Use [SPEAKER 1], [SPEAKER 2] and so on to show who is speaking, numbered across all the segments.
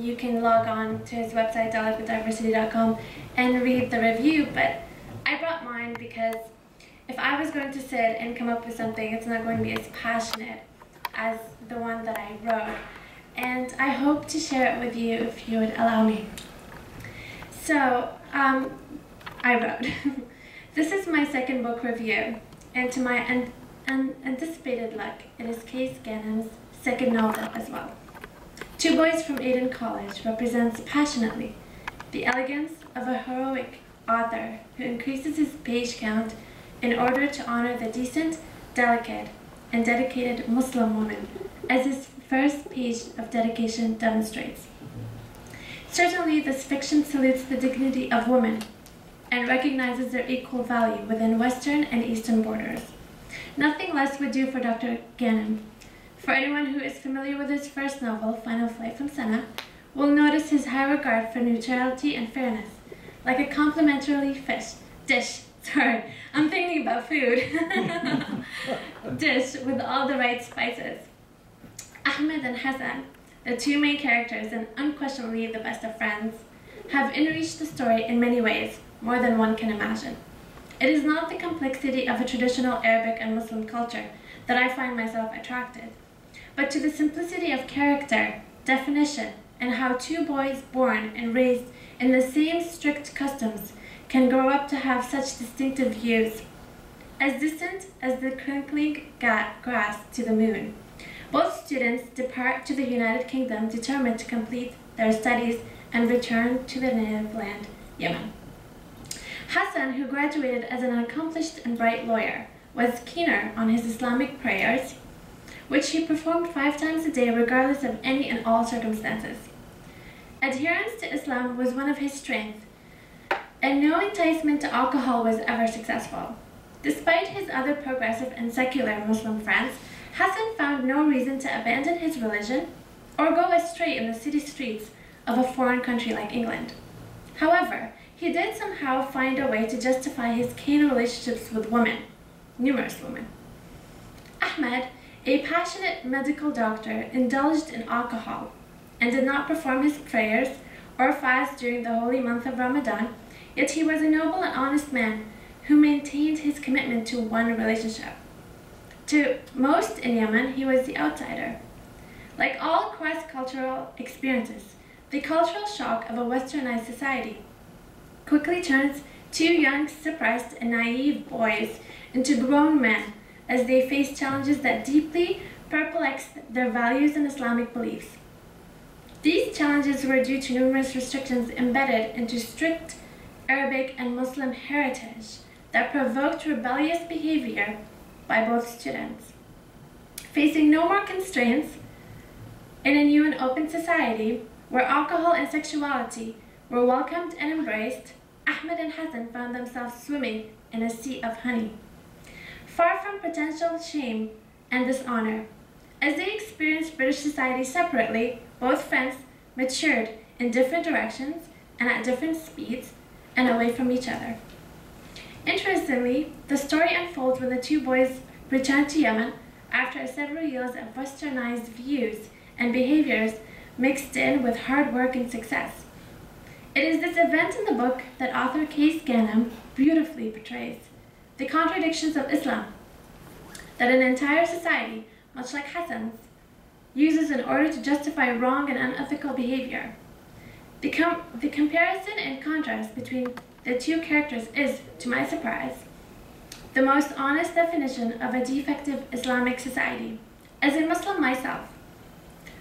[SPEAKER 1] You can log on to his website, dialoguewithdiversity.com, and read the review, but I brought mine because if I was going to sit and come up with something, it's not going to be as passionate as the one that I wrote, and I hope to share it with you if you would allow me. So, I wrote, this is my second book review, and to my anticipated luck, it is Qais Ghanem's second novel as well. Two Boys from Aden College represents passionately the elegance of a heroic author who increases his page count in order to honor the decent, delicate, and dedicated Muslim woman, as his first page of dedication demonstrates. Certainly, this fiction salutes the dignity of women and recognizes their equal value within Western and Eastern borders. Nothing less would do for Dr. Ghanem. For anyone who is familiar with his first novel, Final Flight from Senna, will notice his high regard for neutrality and fairness, like a complimentary dish, I'm thinking about food, dish with all the right spices. Ahmed and Hassan, the two main characters and unquestionably the best of friends, have enriched the story in many ways, more than one can imagine. It is not the complexity of a traditional Arabic and Muslim culture that I find myself attracted, but to the simplicity of character, definition, and how two boys born and raised in the same strict customs can grow up to have such distinctive views, as distant as the crinkling grass to the moon. Both students depart to the United Kingdom determined to complete their studies and return to their native land, Yemen. Hassan, who graduated as an accomplished and bright lawyer, was keener on his Islamic prayers, which he performed 5 times a day regardless of any and all circumstances. Adherence to Islam was one of his strengths, and no enticement to alcohol was ever successful. Despite his other progressive and secular Muslim friends, Hassan found no reason to abandon his religion or go astray in the city streets of a foreign country like England. However, he did somehow find a way to justify his keen relationships with women, numerous women. Ahmed, a passionate medical doctor, indulged in alcohol and did not perform his prayers or fast during the holy month of Ramadan, yet he was a noble and honest man who maintained his commitment to one relationship. To most in Yemen, he was the outsider. Like all cross-cultural experiences, the cultural shock of a westernized society quickly turns two young, suppressed, and naive boys into grown men as they face challenges that deeply perplex their values and Islamic beliefs. These challenges were due to numerous restrictions embedded into strict Arabic and Muslim heritage that provoked rebellious behavior by both students. Facing no more constraints in a new and open society where alcohol and sexuality were welcomed and embraced, Ahmed and Hassan found themselves swimming in a sea of honey. Far from potential shame and dishonor, as they experienced British society separately, both friends matured in different directions and at different speeds and away from each other. Interestingly, the story unfolds when the two boys return to Yemen after several years of westernized views and behaviors mixed in with hard work and success. It is this event in the book that author Qais Ghanem beautifully portrays the contradictions of Islam that an entire society, much like Hassan's, uses in order to justify wrong and unethical behavior. The comparison and contrast between the two characters is, to my surprise, the most honest definition of a defective Islamic society. As a Muslim myself,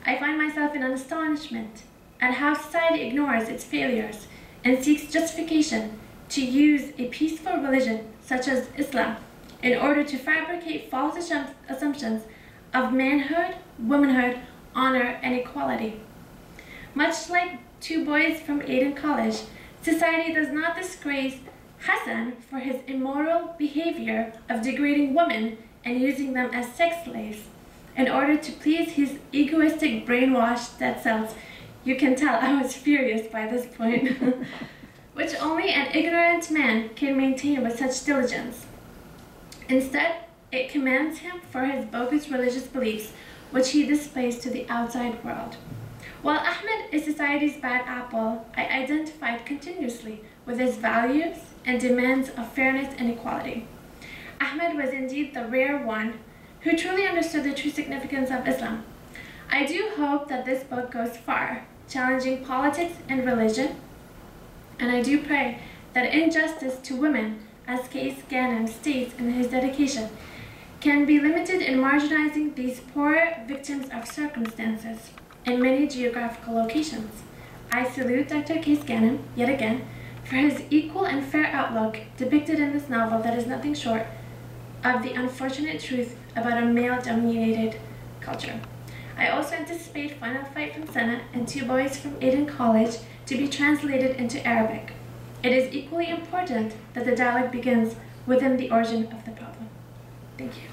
[SPEAKER 1] I find myself in astonishment at how society ignores its failures and seeks justification to use a peaceful religion such as Islam in order to fabricate false assumptions of manhood, womanhood, honor, and equality. Much like Two Boys from Aden College, society does not disgrace Hassan for his immoral behavior of degrading women and using them as sex slaves in order to please his egoistic brainwashed dead cells. You can tell I was furious by this point. Which only an ignorant man can maintain with such diligence. Instead, it commends him for his bogus religious beliefs, which he displays to the outside world. While Ahmed is society's bad apple, I identified continuously with his values and demands of fairness and equality. Ahmed was indeed the rare one who truly understood the true significance of Islam. I do hope that this book goes far, challenging politics and religion, and I do pray that injustice to women, as Qais Ghanem states in his dedication, can be limited in marginalizing these poor victims of circumstances in many geographical locations. I salute Dr. Qais Ghanem, yet again, for his equal and fair outlook depicted in this novel that is nothing short of the unfortunate truth about a male-dominated culture. I also anticipate Final Fight from Senna and Two Boys from Aden College to be translated into Arabic. It is equally important that the dialogue begins within the origin of the problem. Thank you.